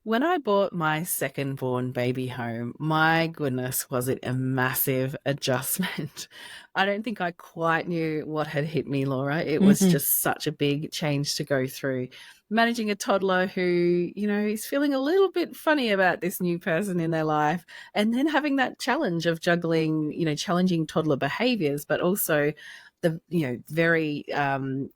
When I brought my second born baby home, my goodness, was it a massive adjustment. I don't think I quite knew what had hit me, Laura. It was Mhm. just such a big change to go through. Managing a toddler who, is feeling a little bit funny about this new person in their life, and then having that challenge of juggling, challenging toddler behaviors, but also the very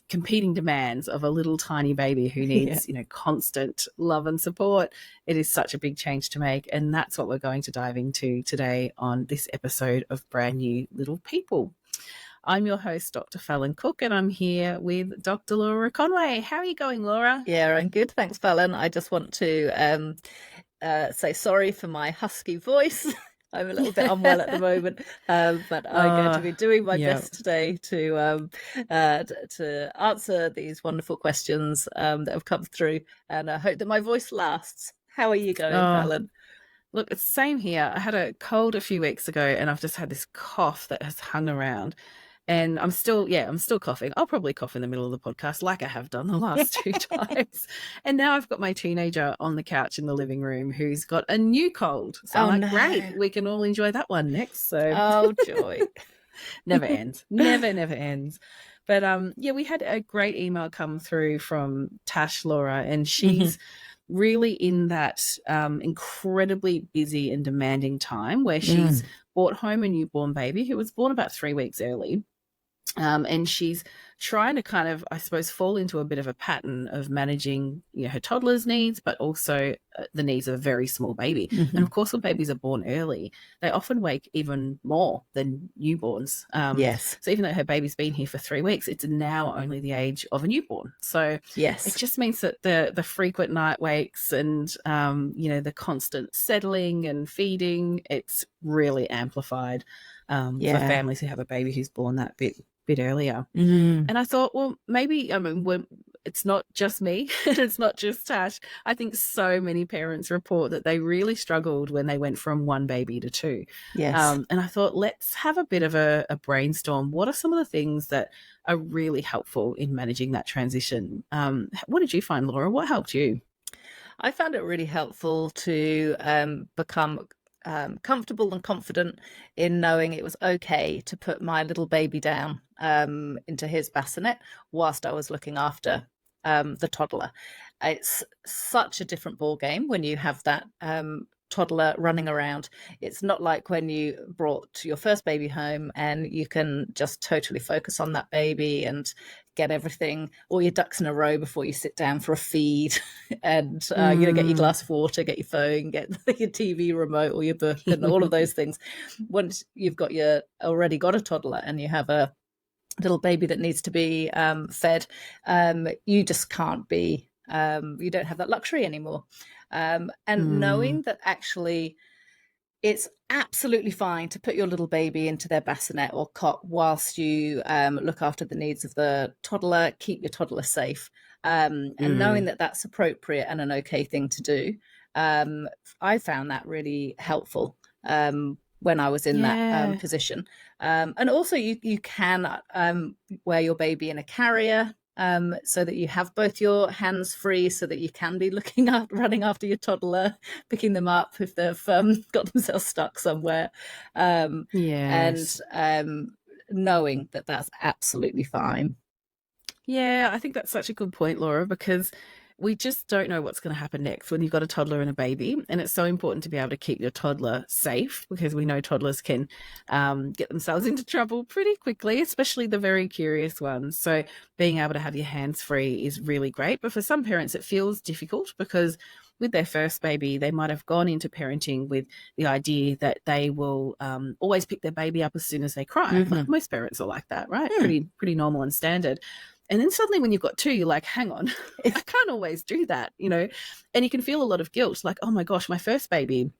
competing demands of a little tiny baby who Yeah. needs constant love and support. It is such a big change to make, and that's what we're going to dive into today on this episode of Brand New Little People. I'm your host, Dr. Fallon Cook, and I'm here with Dr. Laura Conway. How are you going, Laura? Yeah, I'm good. Thanks, Fallon. I just want to say sorry for my husky voice. I'm a little bit unwell at the moment, but I'm going to Oh, be doing my yeah. best today to answer these wonderful questions that have come through, and I hope that my voice lasts. How are you going, Oh, Fallon? look, it's same here. I had a cold a few weeks ago, and I've just had this cough that has hung around. And I'm still coughing. I'll probably cough in the middle of the podcast like I have done the last two times. And now I've got my teenager on the couch in the living room who's got a new cold. So I'm Oh like, great, no! we can all enjoy that one next. So Oh joy! never ends. Never, never ends. But yeah, we had a great email come through from Tash Laura, and Mhm. she's really in that incredibly busy and demanding time where she's Mm. brought home a newborn baby who was born about 3 weeks early. And she's trying to kind of, I suppose, fall into a bit of a pattern of managing, her toddler's needs, but also the needs of a very small baby. And of Mhm. course, when babies are born early, they often wake even more than newborns. Yes. So even though her baby's been here for 3 weeks, it's now only the age of a newborn. So it Yes. just means that the frequent night wakes and the constant settling and feeding, it's really amplified for Yeah. families who have a baby who's born that bit earlier. Mm. And I thought, well, maybe, I mean, it's not just me, it's not just Tash. I think so many parents report that they really struggled when they went from one baby to two. Yes. And I thought, let's have a bit of a brainstorm. What are some of the things that are really helpful in managing that transition? What did you find, Laura? What helped you? I found it really helpful to become comfortable and confident in knowing it was okay to put my little baby down into his bassinet whilst I was looking after the toddler. It's such a different ball game when you have that toddler running around. It's not like when you brought your first baby home and you can just totally focus on that baby and get everything, all your ducks in a row before you sit down for a feed and get your Mm. glass of water, get your phone, get your TV remote or your book and all of those things. Once you've already got a toddler and you have a little baby that needs to be fed, you just can't be, you don't have that luxury anymore. And Mm. knowing that actually it's absolutely fine to put your little baby into their bassinet or cot whilst you look after the needs of the toddler, keep your toddler safe. And knowing Mm. that that's appropriate and an okay thing to do, I found that really helpful when I was in that Yeah. position. And also, you can wear your baby in a carrier so that you have both your hands free so that you can be looking up, running after your toddler, picking them up if they've got themselves stuck somewhere. And Yes. knowing that that's absolutely fine. Yeah, I think that's such a good point, Laura, because we just don't know what's going to happen next when you've got a toddler and a baby. And it's so important to be able to keep your toddler safe because we know toddlers can get themselves into trouble pretty quickly, especially the very curious ones. So being able to have your hands free is really great. But for some parents, it feels difficult because with their first baby, they might have gone into parenting with the idea that they will always pick their baby up as soon as they cry. Like Mm-hmm. most parents are like that, right? Hmm. Pretty normal and standard. And then suddenly when you've got two, you're like, hang on, I can't always do that, And you can feel a lot of guilt, like, oh my gosh, my first baby,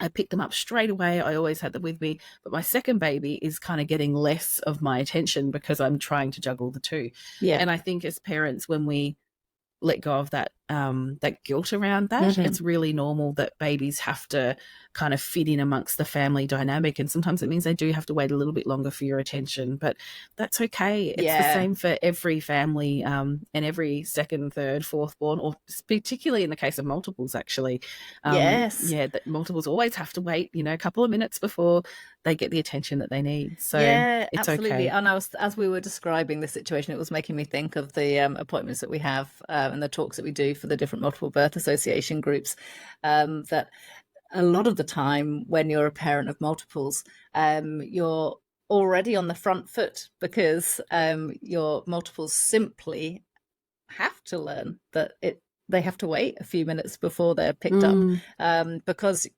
I picked them up straight away. I always had them with me. But my second baby is kind of getting less of my attention because I'm trying to juggle the two. Yeah. And I think as parents, when we let go of that that guilt around that. Mm-hmm. It's really normal that babies have to kind of fit in amongst the family dynamic, and sometimes it means they do have to wait a little bit longer for your attention, but that's okay. It's the Yeah. same for every family, and every second, third, fourth born, or particularly in the case of multiples, actually. Yes. Yeah, that multiples always have to wait, a couple of minutes before they get the attention that they need. So Yeah, it's absolutely. okay. And as we were describing the situation, it was making me think of the appointments that we have and the talks that we do for the different multiple birth association groups. That a lot of the time, when you're a parent of multiples, you're already on the front foot because your multiples simply have to learn that they have to wait a few minutes before they're picked up, Mm, because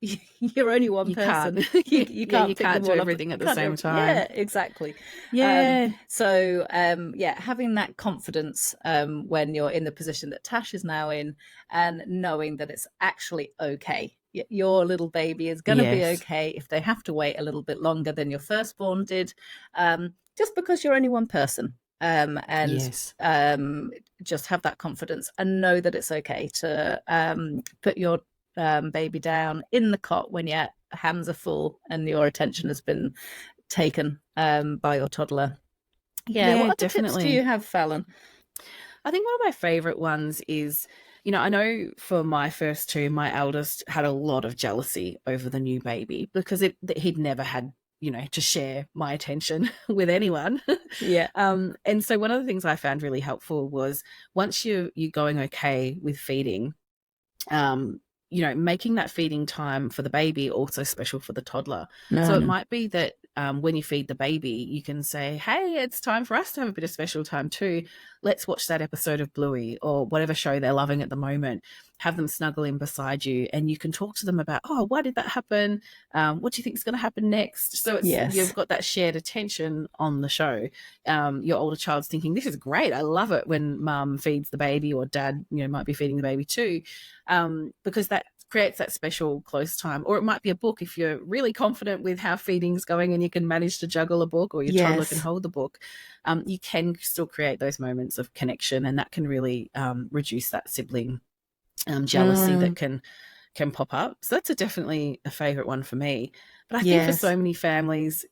you're only one you person. can't. You Yeah, you can't pick can't them do all up. everything at the Can't same do, time. yeah, exactly. Yeah. Yeah, having that confidence when you're in the position that Tash is now in, and knowing that it's actually okay. Your little baby is going to be Yes. okay if they have to wait a little bit longer than your firstborn did, just because you're only one person. And Yes. just have that confidence and know that it's okay to put your baby down in the cot when your hands are full and your attention has been taken by your toddler. Yeah, Yeah, what other tips do you definitely. have, Fallon? I think one of my favorite ones is, I know for my first two, my eldest had a lot of jealousy over the new baby because he'd never had, to share my attention with anyone. Yeah. And so one of the things I found really helpful was once you're going okay with feeding, um, making that feeding time for the baby also special for the toddler. So No, it no. might be that when you feed the baby, you can say, hey, it's time for us to have a bit of special time too. Let's watch that episode of Bluey or whatever show they're loving at the moment. Have them snuggle in beside you, and you can talk to them about, oh, why did that happen? What do you think is going to happen next? So you've Yes. got that shared attention on the show. Your older child's thinking, this is great. I love it when mum feeds the baby, or dad, might be feeding the baby too, because that creates that special close time. Or it might be a book if you're really confident with how feeding's going and you can manage to juggle a book, or your toddler can Yes. hold the book. You can still create those moments of connection, and that can really reduce that sibling jealousy that Mm, can pop up. So that's definitely a favorite one for me. But I think for yes. so many families,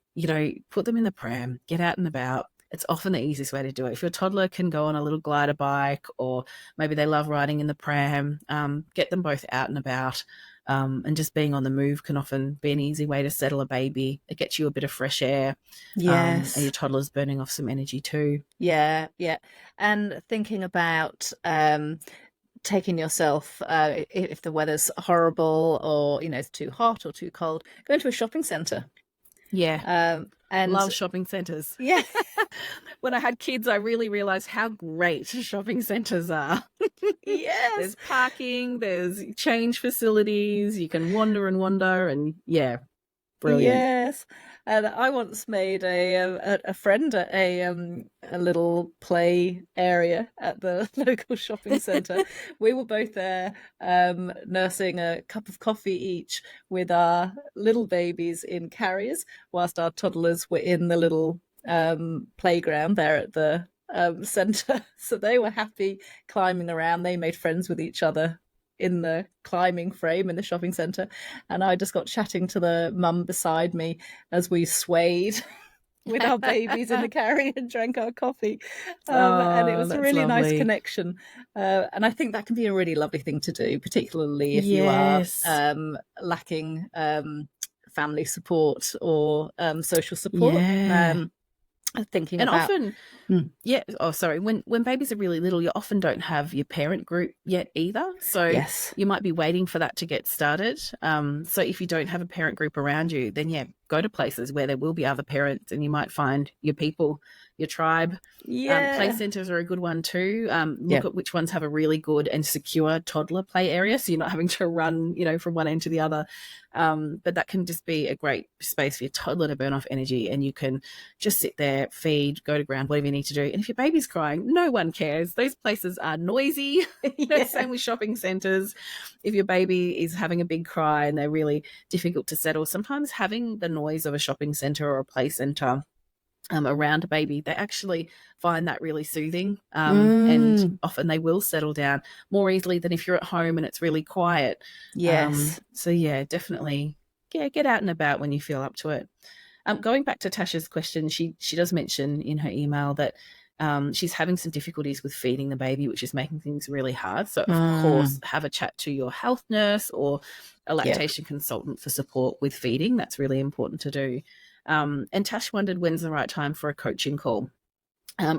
put them in the pram, get out and about. It's often the easiest way to do it. If your toddler can go on a little glider bike, or maybe they love riding in the pram, get them both out and about. And just being on the move can often be an easy way to settle a baby. It gets you a bit of fresh air, and your Yes. toddler's burning off some energy too. Yeah, yeah. And thinking about taking yourself, if the weather's horrible, or it's too hot or too cold, go into a shopping centre. Yeah, And love shopping centres. yeah. When I had kids, I really realized how great shopping centers are. Yes. There's parking, there's change facilities, you can wander and wander, and yeah, brilliant. Yes, and I once made a friend at a little play area at the local shopping centre. We were both there, nursing a cup of coffee each with our little babies in carriers, whilst our toddlers were in the little playground there at the centre. So they were happy climbing around. They made friends with each other in the climbing frame in the shopping centre, and I just got chatting to the mum beside me as we swayed with our babies in the carrier and drank our coffee, and it Oh, was a that's really nice lovely. connection, and I think that can be a really lovely thing to do, particularly if you are Yes. lacking family support or social support. Yeah. Thinking And about often, mm, yeah, oh sorry, when babies are really little, you often don't have your parent group yet either, so yes, you might be waiting for that to get started. So if you don't have a parent group around you, then yeah, go to places where there will be other parents, and you might find your people, your tribe. Play yeah, centers are a good one too. yeah, Look at which ones have a really good and secure toddler play area, so you're not having to run, from one end to the other. But that can just be a great space for your toddler to burn off energy, and you can just sit there, feed, go to ground, whatever you need to do. And if your baby's crying, no one cares. Those places are noisy. yeah, Same with shopping centers. If your baby is having a big cry and they're really difficult to settle, sometimes having the noise of a shopping center or a play center around a baby, they actually find that really soothing. And Mm, often they will settle down more easily than if you're at home and it's really quiet. yes. So yeah, definitely, yeah, get out and about when you feel up to it. Going back to Tasha's question, she does mention in her email that she's having some difficulties with feeding the baby, which is making things really hard. So, of course, Mm, have a chat to your health nurse or a yep. lactation consultant for support with feeding. That's really important to do. And Tash wondered when's the right time for a coaching call.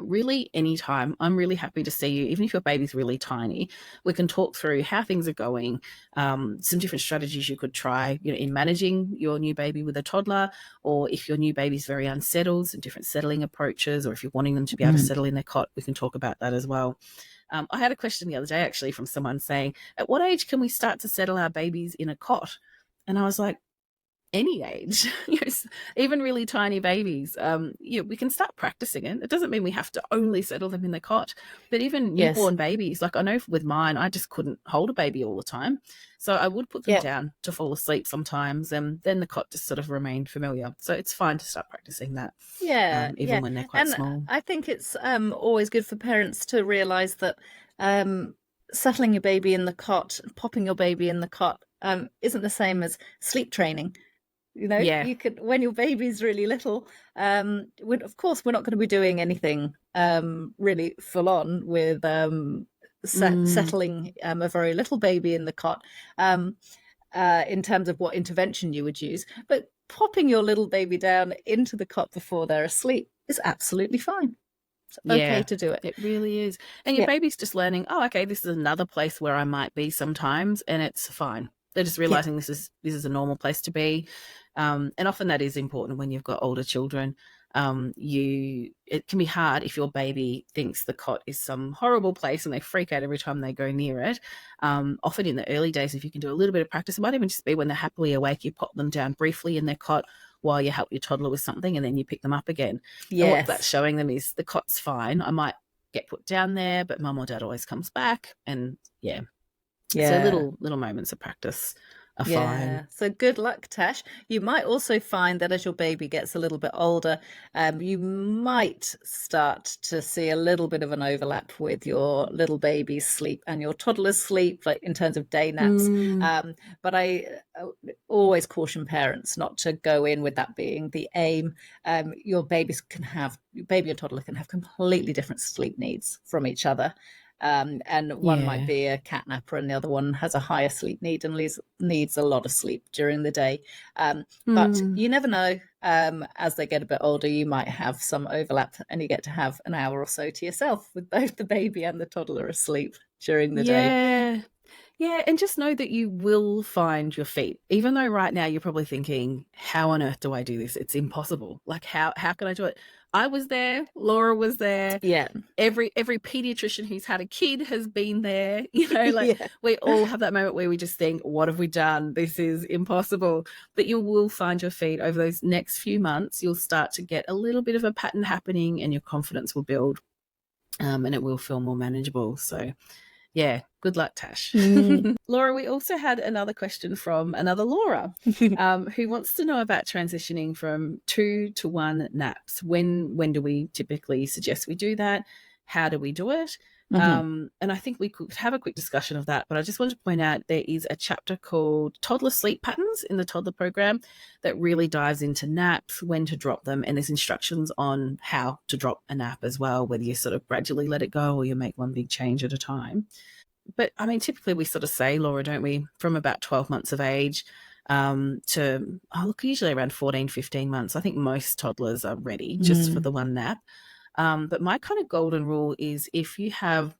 Really, anytime. I'm really happy to see you, even if your baby's really tiny. We can talk through how things are going, some different strategies you could try, in managing your new baby with a toddler, or if your new baby's very unsettled, some different settling approaches, or if you're wanting them to be able to Mm. settle in their cot, we can talk about that as well. I had a question the other day actually from someone saying, "At what age can we start to settle our babies in a cot?" And I was like, any age, yes, even really tiny babies. We can start practicing it. It doesn't mean we have to only settle them in the cot, but even Yes. newborn babies, like I know with mine, I just couldn't hold a baby all the time. So I would put them Yep. down to fall asleep sometimes, and then the cot just sort of remained familiar. So it's fine to start practicing that, Yeah, even yeah. when they're quite And small. I think it's always good for parents to realize that um, settling your baby in the cot, popping your baby in the cot, isn't the same as sleep training. You know, Yeah. you could, when your baby's really little, of course, we're not going to be doing anything really full on with Mm, settling a very little baby in the cot. Um, in terms of what intervention you would use. But popping your little baby down into the cot before they're asleep is absolutely fine. It's okay yeah. to do it. It really is. And your Yeah, baby's just learning, oh, okay, this is another place where I might be sometimes, and it's fine. They're just yeah, realizing this is a normal place to be. And often that is important when you've got older children. It can be hard if your baby thinks the cot is some horrible place and they freak out every time they go near it. Often in the early days, if you can do a little bit of practice, it might even just be when they're happily awake, you pop them down briefly in their cot while you help your toddler with something, and then you pick them up again. And what that's yes, showing them is the cot's fine. I might get put down there, but mum or dad always comes back. And yeah, so yeah. little moments of practice are fine. Yeah. So good luck, Tash. You might also find that as your baby gets a little bit older, you might start to see a little bit of an overlap with your little baby's sleep and your toddler's sleep, like in terms of day naps. Mm, But I always caution parents not to go in with that being the aim. Your baby and toddler can have completely different sleep needs from each other. And one might yeah. be a cat napper and the other one has a higher sleep need and needs a lot of sleep during the day. But Mm, you never know. As they get a bit older, you might have some overlap and you get to have an hour or so to yourself with both the baby and the toddler asleep during the day. yeah. Yeah, and just know that you will find your feet. Even though right now you're probably thinking, how on earth do I do this? It's impossible. Like how can I do it? I was there, Laura was there, Yeah. every pediatrician who's had a kid has been there. Like Yeah. we all have that moment where we just think, what have we done? This is impossible. But you will find your feet over those next few months. You'll start to get a little bit of a pattern happening and your confidence will build, and it will feel more manageable. So yeah, good luck, Tash. Mm. Laura, we also had another question from another Laura, who wants to know about transitioning from 2 to 1 naps. When do we typically suggest we do that? How do we do it? Mhm. And I think we could have a quick discussion of that. But I just wanted to point out there is a chapter called Toddler Sleep Patterns in the toddler program that really dives into naps, when to drop them, and there's instructions on how to drop a nap as well, whether you sort of gradually let it go or you make one big change at a time. But I mean, typically we sort of say, Laura, don't we, from about 12 months of age to, look, usually around 14, 15 months. I think most toddlers are ready just for Mm. the one nap. But my kind of golden rule is if you have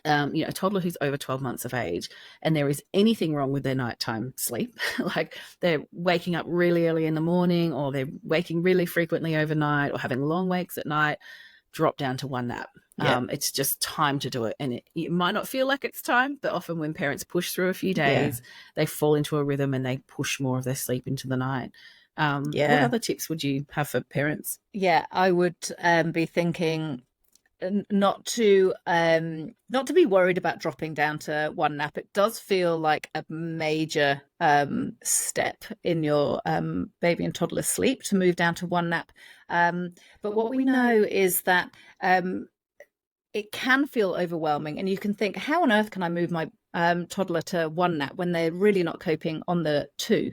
a toddler who's over 12 months of age and there is anything wrong with their nighttime sleep, like they're waking up really early in the morning or they're waking really frequently overnight or having long wakes at night, drop down to one nap. Yeah. It's just time to do it. And it might not feel like it's time, but often when parents push through a few Yeah. days, they fall into a rhythm and they push more of their sleep into the night. What Yeah. other tips would you have for parents? Yeah. I would be thinking, not to be worried about dropping down to one nap. It does feel like a major step in your baby and toddler sleep to move down to one nap. But what we know is that it can feel overwhelming, and you can think, how on earth can I move my toddler to one nap when they're really not coping on the two?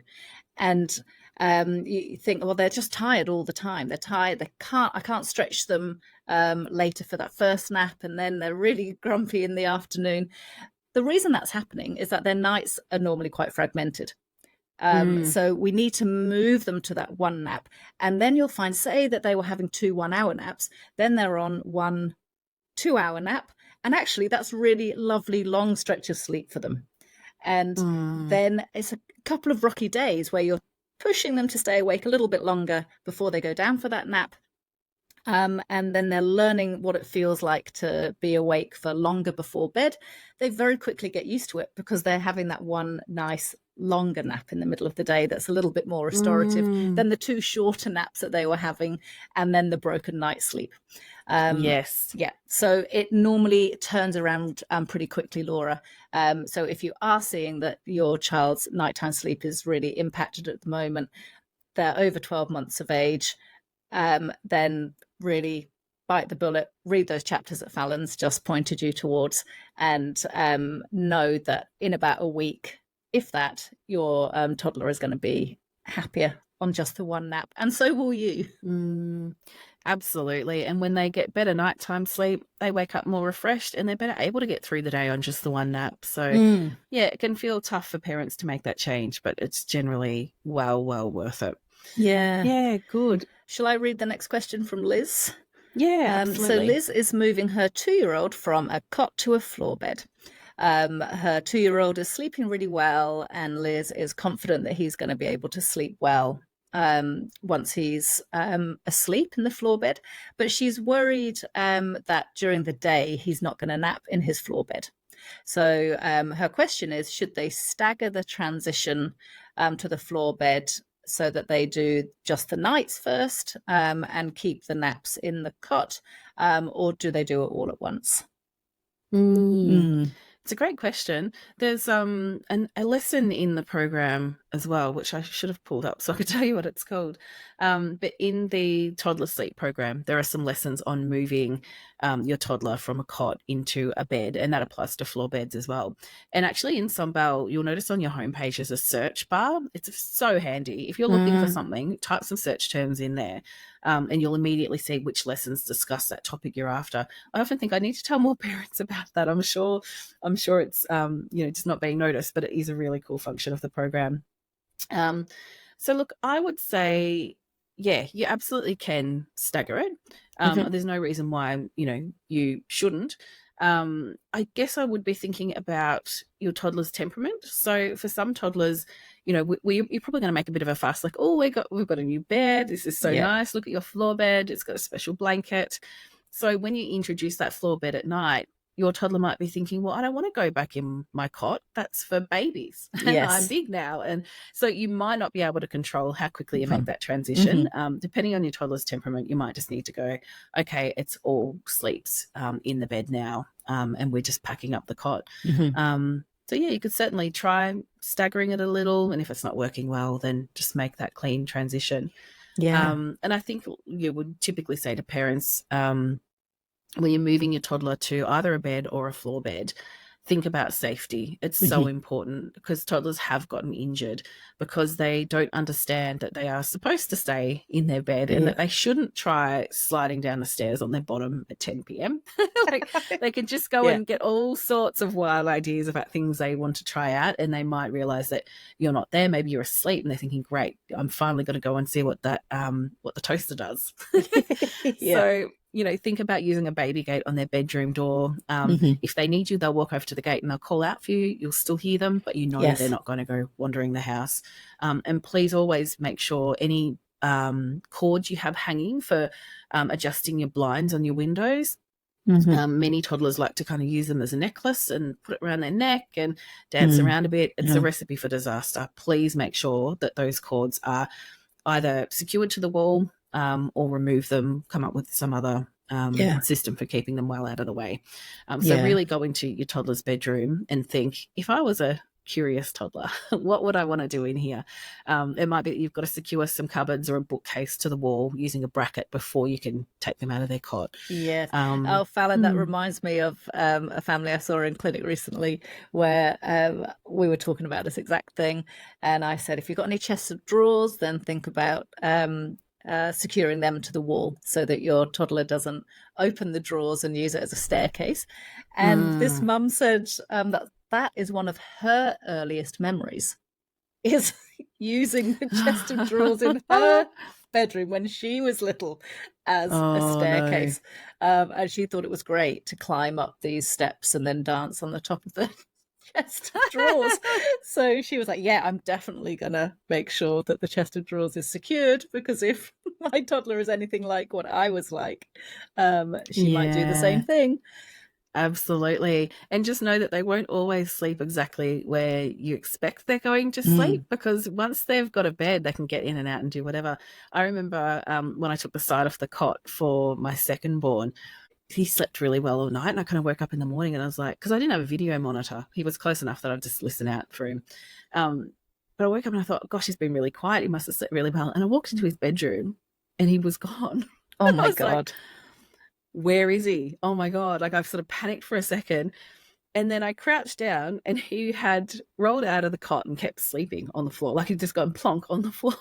And you think, well, they're just tired all the time. They're tired. I can't stretch them later for that first nap, and then they're really grumpy in the afternoon. The reason that's happening is that their nights are normally quite fragmented. So we need to move them to that one nap. And then you'll find, say that they were having 2 1-hour naps, then they're on 1 2-hour nap. And actually, that's really lovely long stretch of sleep for them. And then it's a couple of rocky days where you're pushing them to stay awake a little bit longer before they go down for that nap. And then they're learning what it feels like to be awake for longer before bed. They very quickly get used to it because they're having that one nice longer nap in the middle of the day that's a little bit more restorative than the 2 shorter naps that they were having, and then the broken night sleep. Yes. Yeah. So it normally turns around pretty quickly, Laura. So if you are seeing that your child's nighttime sleep is really impacted at the moment, they're over 12 months of age, then really bite the bullet, read those chapters that Fallon's just pointed you towards, and know that in about a week, if that, your toddler is going to be happier on just the one nap, and so will you. Absolutely. And when they get better nighttime sleep, they wake up more refreshed and they're better able to get through the day on just the one nap. So, yeah, it can feel tough for parents to make that change, but it's generally well worth it. Yeah. Yeah, good. Shall I read the next question from Liz? Yeah, absolutely. So Liz is moving her 2-year-old from a cot to a floor bed. Her 2-year-old is sleeping really well, and Liz is confident that he's going to be able to sleep well once he's asleep in the floor bed. But she's worried that during the day he's not going to nap in his floor bed. So her question is, should they stagger the transition to the floor bed so that they do just the nights first and keep the naps in the cot, or do they do it all at once? It's a great question. There's a lesson in the program as well, which I should have pulled up so I could tell you what it's called. But in the toddler sleep program, there are some lessons on moving your toddler from a cot into a bed, and that applies to floor beds as well. And actually in Sunbell, you'll notice on your homepage there's a search bar. It's so handy. If you're looking for something, type some search terms in there. And you'll immediately see which lessons discuss that topic you're after. I often think I need to tell more parents about that. I'm sure it's just not being noticed, but it is a really cool function of the program. So look, I would say, yeah, you absolutely can stagger it. There's no reason why you shouldn't. I guess I would be thinking about your toddler's temperament. So for some toddlers, you're probably going to make a bit of a fuss, like, oh, we've got a new bed. This is so nice. Look at your floor bed. It's got a special blanket. So when you introduce that floor bed at night, your toddler might be thinking, well, I don't want to go back in my cot. That's for babies. Yes. I'm big now. And so you might not be able to control how quickly you make that transition. Depending on your toddler's temperament, you might just need to go, okay, it's all sleeps in the bed now, and we're just packing up the cot. So, yeah, you could certainly try staggering it a little. And if it's not working well, then just make that clean transition. Yeah. And I think you would typically say to parents, when you're moving your toddler to either a bed or a floor bed, think about safety. It's so important, because toddlers have gotten injured because they don't understand that they are supposed to stay in their bed and that they shouldn't try sliding down the stairs on their bottom at 10 p.m. Like, they can just go and get all sorts of wild ideas about things they want to try out, and they might realize that you're not there. Maybe you're asleep and they're thinking, great, I'm finally going to go and see what the toaster does. So, think about using a baby gate on their bedroom door. If they need you, they'll walk over to the gate and they'll call out for you. You'll still hear them, but they're not going to go wandering the house. And please always make sure any cords you have hanging for adjusting your blinds on your windows. Many toddlers like to kind of use them as a necklace and put it around their neck and dance around a bit. It's a recipe for disaster. Please make sure that those cords are either secured to the wall, or remove them, come up with some other Yeah. system for keeping them well out of the way. So Yeah. really go into your toddler's bedroom and think, if I was a curious toddler, what would I want to do in here? It might be that you've got to secure some cupboards or a bookcase to the wall using a bracket before you can take them out of their cot. Yes. Um, Oh, Fallon, that mm, reminds me of a family I saw in clinic recently where we were talking about this exact thing. And I said, if you've got any chests of drawers, then think about securing them to the wall so that your toddler doesn't open the drawers and use it as a staircase. And this mm. mum said that that is one of her earliest memories, is using the chest of drawers in her bedroom when she was little as a Oh no. staircase. And she thought it was great to climb up these steps and then dance on the top of the chest of drawers. So she was like, yeah, I'm definitely going to make sure that the chest of drawers is secured, because if my toddler is anything like what I was like, she might do the same Yeah. thing. Absolutely. And just know that they won't always sleep exactly where you expect they're going to sleep, Mm. because once they've got a bed, they can get in and out and do whatever. I remember when I took the side off the cot for my second born, he slept really well all night. And I kind of woke up in the morning and I was like, because I didn't have a video monitor, he was close enough that I'd just listen out for him. But I woke up and I thought, gosh, he's been really quiet. He must have slept really well. And I walked into his bedroom and he was gone. Oh And I my was like, God. where is he? Oh my God. Like I've sort of panicked for a second. And then I crouched down and he had rolled out of the cot and kept sleeping on the floor. Like he'd just gone plonk on the floor.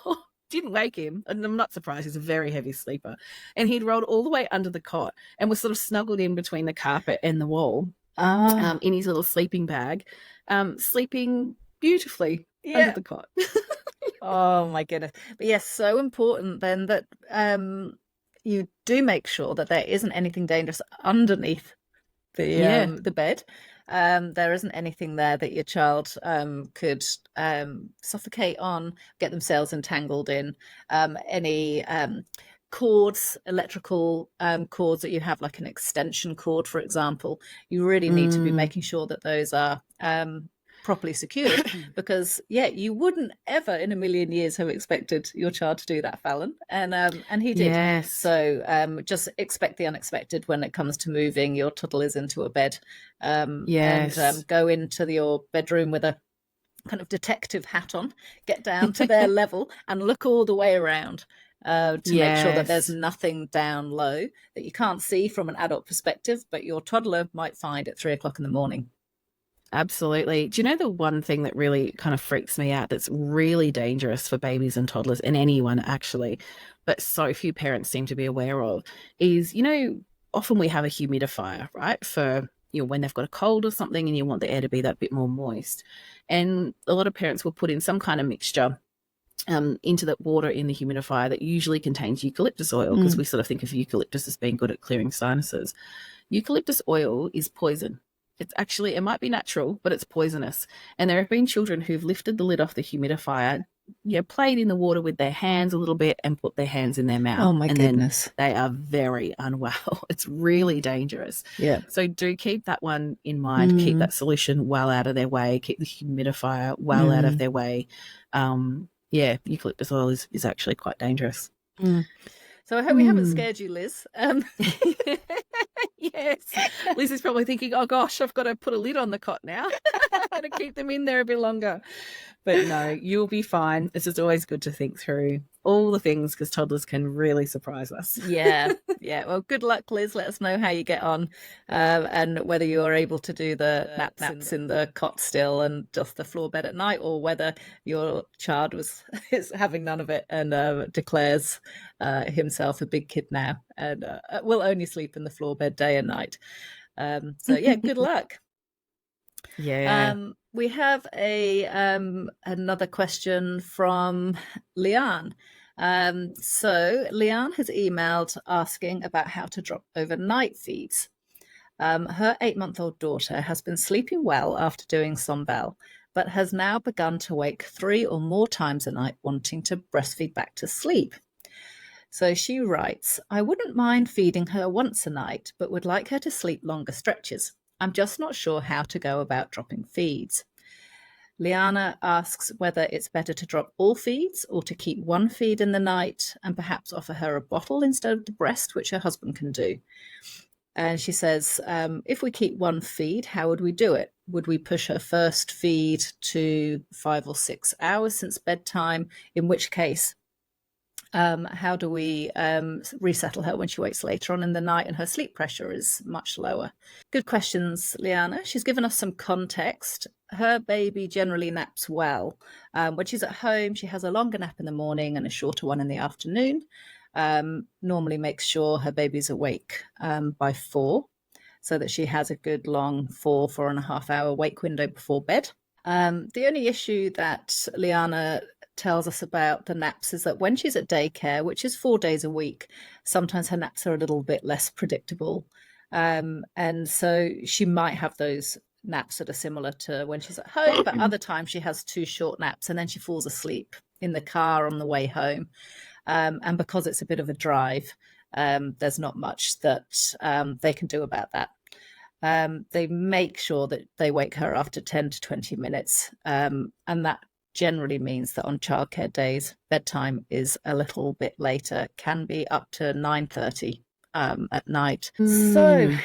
Didn't wake him. And I'm not surprised. He's a very heavy sleeper. And he'd rolled all the way under the cot and was sort of snuggled in between the carpet and the wall, Ah, in his little sleeping bag, sleeping beautifully under yeah. the cot. Oh my goodness. But yes, so important then that you do make sure that there isn't anything dangerous underneath Yeah. the bed. There isn't anything there that your child could suffocate on, get themselves entangled in. Any cords, electrical cords that you have, like an extension cord, for example, you really need to be Mm. making sure that those are properly secured, because yeah, you wouldn't ever in a million years have expected your child to do that, Fallon, and he did. Yes. So just expect the unexpected when it comes to moving your toddlers into a bed, and Yes. go into your bedroom with a kind of detective hat on, get down to their level and look all the way around. To make sure that there's Yes. nothing down low that you can't see from an adult perspective, but your toddler might find at 3 o'clock in the morning. Absolutely. Do you know the one thing that really kind of freaks me out that's really dangerous for babies and toddlers and anyone actually, but so few parents seem to be aware of is, often we have a humidifier, right? For, when they've got a cold or something and you want the air to be that bit more moist. And a lot of parents will put in some kind of mixture into that water in the humidifier that usually contains eucalyptus oil, because Mm. we sort of think of eucalyptus as being good at clearing sinuses. Eucalyptus oil is poison. It might be natural, but it's poisonous. And there have been children who've lifted the lid off the humidifier, played in the water with their hands a little bit and put their hands in their mouth. Oh my And then goodness. they are very unwell. It's really dangerous. Yeah. So do keep that one in mind. Keep Mm. that solution well out of their way. Keep the humidifier well out of Mm. their way. Yeah, eucalyptus oil is actually quite dangerous. Mm. So I hope we haven't Mm. scared you, Liz. Yes. Liz is probably thinking, oh gosh, I've got to put a lid on the cot now to keep them in there a bit longer. But no, you'll be fine. It's just always good to think through all the things, because toddlers can really surprise us. Yeah, yeah. Well, good luck, Liz. Let us know how you get on, and whether you are able to do the naps in the cot still and just the floor bed at night, or whether your child is having none of it and declares himself a big kid now and will only sleep in the floor bed day and night. So yeah, good luck. Yeah. We have another question from Leanne. So Leanne has emailed asking about how to drop overnight feeds. Her 8-month-old daughter has been sleeping well after doing Sombel, but has now begun to wake 3 or more times a night wanting to breastfeed back to sleep. So she writes, I wouldn't mind feeding her once a night, but would like her to sleep longer stretches. I'm just not sure how to go about dropping feeds. Liana asks whether it's better to drop all feeds or to keep one feed in the night and perhaps offer her a bottle instead of the breast, which her husband can do. And she says, if we keep one feed, how would we do it? Would we push her first feed to 5 or 6 hours since bedtime? In which case, how do we resettle her when she wakes later on in the night and her sleep pressure is much lower? Good questions, Liana. She's given us some context. Her baby generally naps well. When she's at home, she has a longer nap in the morning and a shorter one in the afternoon. Normally makes sure her baby's awake by 4, so that she has a good long 4.5 hour wake window before bed. The only issue that Liana tells us about the naps is that when she's at daycare, which is 4 days a week, sometimes her naps are a little bit less predictable. And so she might have those naps that are similar to when she's at home, but other times she has 2 short naps and then she falls asleep in the car on the way home. And because it's a bit of a drive, there's not much that they can do about that. They make sure that they wake her after 10 to 20 minutes. And that generally means that on childcare days, bedtime is a little bit later, can be up to 9:30 at night. So,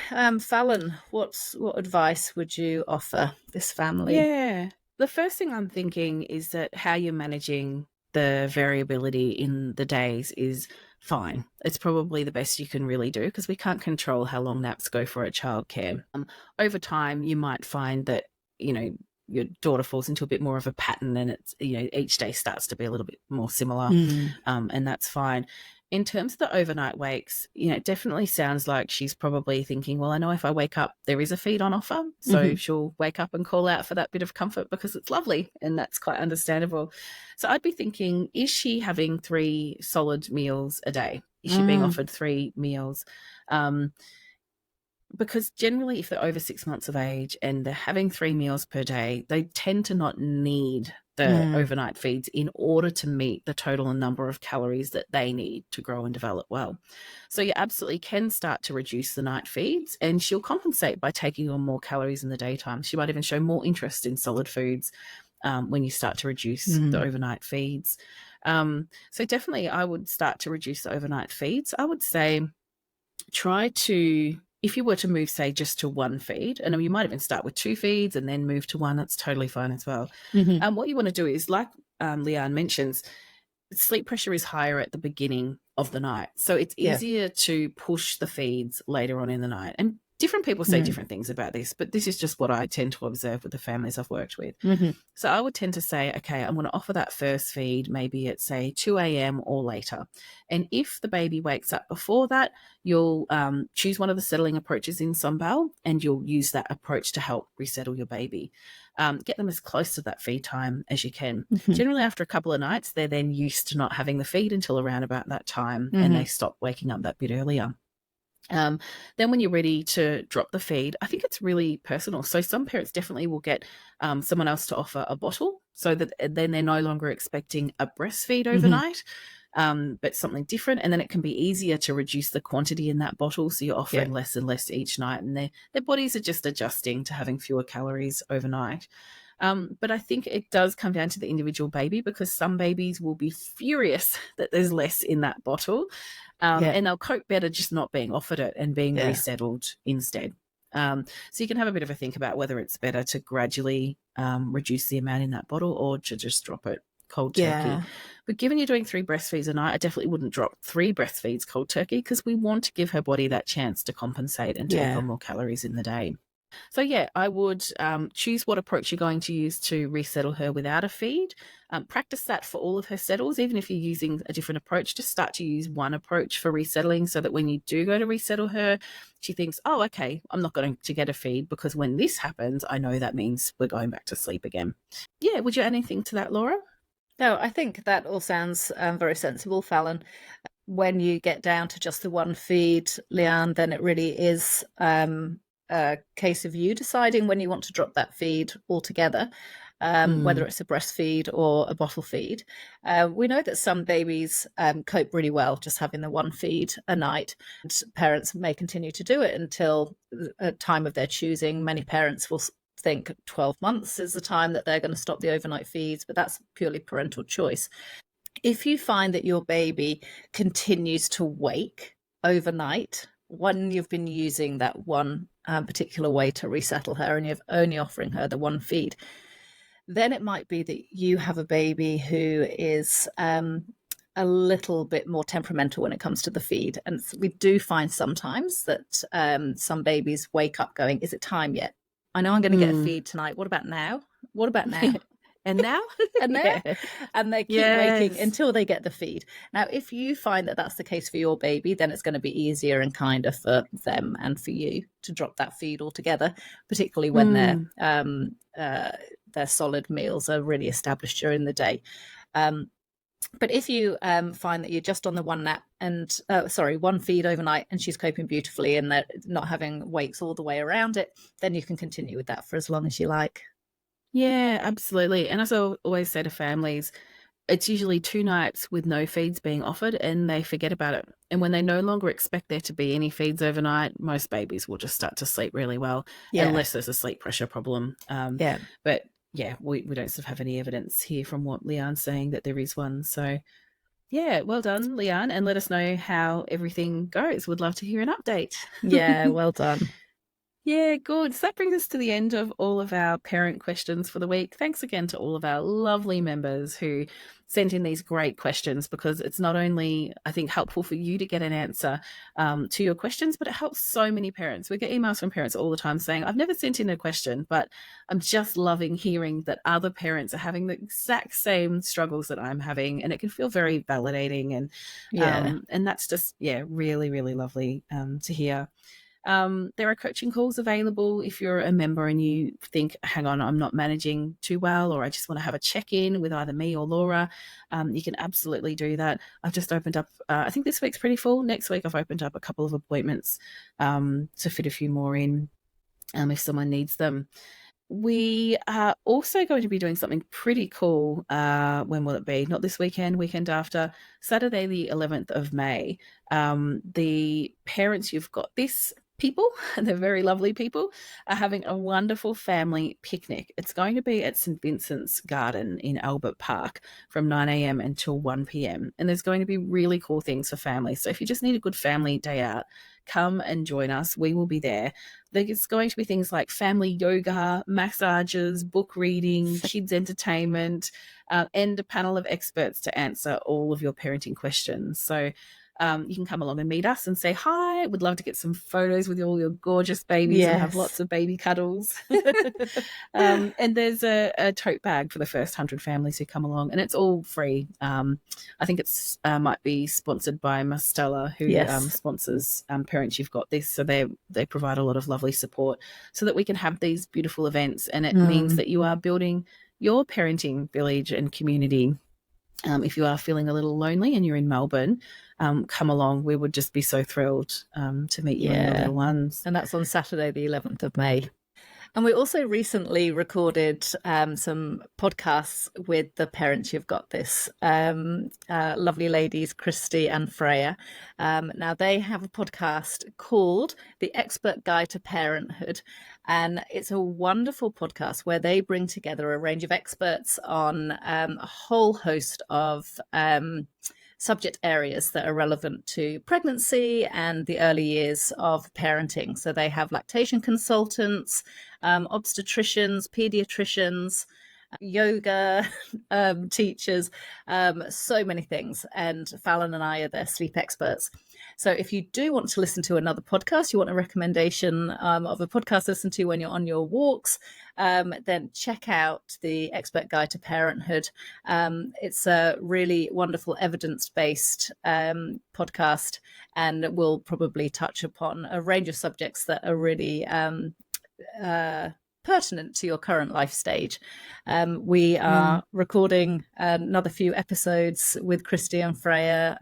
Fallon, what advice would you offer this family? Yeah. The first thing I'm thinking is that how you're managing the variability in the days is fine. It's probably the best you can really do because we can't control how long naps go for at childcare. Over time, you might find that, your daughter falls into a bit more of a pattern and it's, each day starts to be a little bit more similar, and that's fine. In terms of the overnight wakes, it definitely sounds like she's probably thinking, well, I know if I wake up, there is a feed on offer. So she'll wake up and call out for that bit of comfort because it's lovely. And that's quite understandable. So I'd be thinking, is she having 3 solid meals a day? Is she being offered 3 meals? Because generally, if they're over 6 months of age and they're having 3 meals per day, they tend to not need the overnight feeds in order to meet the total number of calories that they need to grow and develop well. So you absolutely can start to reduce the night feeds, and she'll compensate by taking on more calories in the daytime. She might even show more interest in solid foods when you start to reduce the overnight feeds. So definitely I would start to reduce the overnight feeds. I would say try to, if you were to move, say, just to 1 feed, and you might even start with 2 feeds and then move to 1, that's totally fine as well. What you want to do is, like Leanne mentions, sleep pressure is higher at the beginning of the night. So it's easier to push the feeds later on in the night. And different people say different things about this, but this is just what I tend to observe with the families I've worked with. So I would tend to say, okay, I'm going to offer that first feed maybe at, say, 2 a.m. or later. And if the baby wakes up before that, you'll choose one of the settling approaches in Sombal, and you'll use that approach to help resettle your baby. Get them as close to that feed time as you can. Generally, after a couple of nights, they're then used to not having the feed until around about that time, and they stop waking up that bit earlier. Then when you're ready to drop the feed, I think it's really personal. So some parents definitely will get someone else to offer a bottle, so that then they're no longer expecting a breastfeed overnight, but something different. And then it can be easier to reduce the quantity in that bottle, so you're offering less and less each night, and their bodies are just adjusting to having fewer calories overnight. But I think it does come down to the individual baby, because some babies will be furious that there's less in that bottle, and they'll cope better just not being offered it and being resettled instead. So you can have a bit of a think about whether it's better to gradually reduce the amount in that bottle or to just drop it cold turkey. But given you're doing 3 breastfeeds a night, I definitely wouldn't drop 3 breastfeeds cold turkey, because we want to give her body that chance to compensate and take on more calories in the day. So I would choose what approach you're going to use to resettle her without a feed. Practice that for all of her settles. Even if you're using a different approach, just start to use one approach for resettling, so that when you do go to resettle her, she thinks, oh, okay, I'm not going to get a feed, because when this happens, I know that means we're going back to sleep again. Would you add anything to that, Laura? No, I think that all sounds very sensible, Fallon. When you get down to just the 1 feed, Leanne, then it really is a case of you deciding when you want to drop that feed altogether, whether it's a breastfeed or a bottle feed. We know that some babies cope really well just having the 1 feed a night. And parents may continue to do it until a time of their choosing. Many parents will think 12 months is the time that they're going to stop the overnight feeds, but that's purely parental choice. If you find that your baby continues to wake overnight when you've been using that one particular way to resettle her and you're only offering her the one feed, then it might be that you have a baby who is a little bit more temperamental when it comes to the feed. And we do find sometimes that some babies wake up going, is it time yet? I know I'm going to get a feed tonight. What about now? What about now? And now? And now? Yeah. And they keep waking Yes. until they get the feed. Now, if you find that that's the case for your baby, then it's going to be easier and kinder for them and for you to drop that feed altogether, particularly when their solid meals are really established during the day. But if you find that you're just on the one nap and one feed overnight and she's coping beautifully and they're not having wakes all the way around it, then you can continue with that for as long as you like. Yeah, absolutely. And as I always say to families, it's usually 2 nights with no feeds being offered and they forget about it. And when they no longer expect there to be any feeds overnight, most babies will just start to sleep really well, unless there's a sleep pressure problem. But yeah, we don't sort of have any evidence here from what Leanne's saying that there is one. So yeah, well done, Leanne, and let us know how everything goes. Would love to hear an update. Yeah, well done. Yeah, good. So that brings us to the end of all of our parent questions for the week. Thanks again to all of our lovely members who sent in these great questions, because it's not only, I think, helpful for you to get an answer to your questions, but it helps so many parents. We get emails from parents all the time saying, I've never sent in a question, but I'm just loving hearing that other parents are having the exact same struggles that I'm having, and it can feel very validating. And that's just, really, really lovely to hear. There are coaching calls available if you're a member and you think, hang on, I'm not managing too well, or I just want to have a check-in with either me or Laura. You can absolutely do that. I've just opened up, I think this week's pretty full. Next week I've opened up a couple of appointments to fit a few more in if someone needs them. We are also going to be doing something pretty cool. When will it be? Not this weekend, weekend after, Saturday the 11th of May. The Parents You've Got This people, and they're very lovely people, are having a wonderful family picnic. It's going to be at St. Vincent's Garden in Albert Park from 9 a.m. until 1 p.m. And there's going to be really cool things for families. So if you just need a good family day out, come and join us. We will be there. There's going to be things like family yoga, massages, book reading, kids entertainment, and a panel of experts to answer all of your parenting questions. So you can come along and meet us and say hi. We'd love to get some photos with all your gorgeous babies and have lots of baby cuddles. And there's a tote bag for the first 100 families who come along, and it's all free. I think it's might be sponsored by Mastella, who sponsors Parents You've Got This. So they provide a lot of lovely support so that we can have these beautiful events, and it means that you are building your parenting village and community. If you are feeling a little lonely and you're in Melbourne, come along. We would just be so thrilled to meet you and your little ones. And that's on Saturday, the 11th of May. And we also recently recorded some podcasts with the Parents You've Got This, lovely ladies, Christy and Freya. Now, they have a podcast called The Expert Guide to Parenthood. And it's a wonderful podcast where they bring together a range of experts on a whole host of subject areas that are relevant to pregnancy and the early years of parenting. So they have lactation consultants, obstetricians, pediatricians, yoga teachers, so many things. And Fallon and I are their sleep experts. So if you do want to listen to another podcast, you want a recommendation of a podcast to listen to when you're on your walks, then check out the Expert Guide to Parenthood. It's a really wonderful evidence-based podcast, and we'll probably touch upon a range of subjects that are really pertinent to your current life stage. We are recording another few episodes with Christy and Freya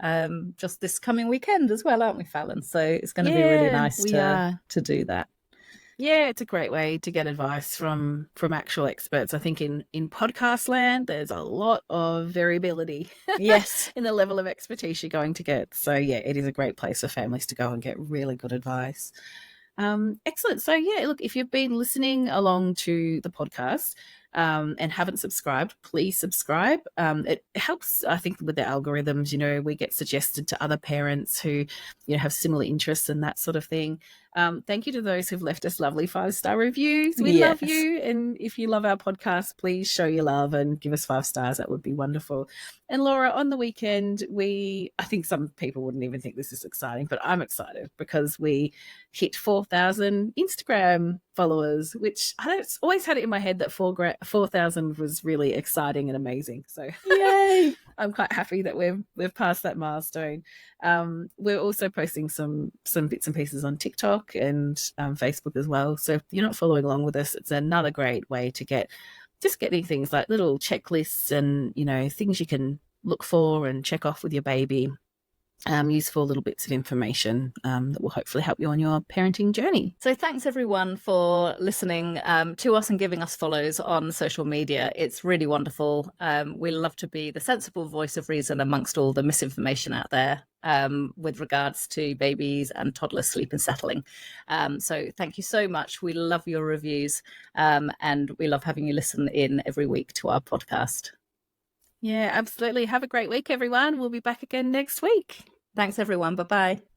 just this coming weekend as well, aren't we, Fallon? So it's going to be really nice to do that. Yeah, it's a great way to get advice from actual experts. I think in podcast land, there's a lot of variability in the level of expertise you're going to get. So yeah, it is a great place for families to go and get really good advice. Excellent. So, yeah, look, if you've been listening along to the podcast and haven't subscribed, please subscribe. It helps, I think, with the algorithms. We get suggested to other parents who, have similar interests and that sort of thing. Thank you to those who've left us lovely 5-star reviews. We love Yes. you. And if you love our podcast, please show your love and give us 5 stars. That would be wonderful. And Laura, on the weekend, I think some people wouldn't even think this is exciting, but I'm excited because we hit 4,000 Instagram followers, which I always had it in my head that 4,000 was really exciting and amazing. So Yay. I'm quite happy that we've passed that milestone. We're also posting some bits and pieces on TikTok and Facebook as well. So if you're not following along with us, it's another great way to getting things like little checklists and things you can look for and check off with your baby. Useful little bits of information that will hopefully help you on your parenting journey. So thanks everyone for listening to us and giving us follows on social media. It's really wonderful. We love to be the sensible voice of reason amongst all the misinformation out there with regards to babies and toddlers sleep and settling. So thank you so much. We love your reviews and we love having you listen in every week to our podcast. Yeah, absolutely. Have a great week, everyone. We'll be back again next week. Thanks, everyone. Bye-bye.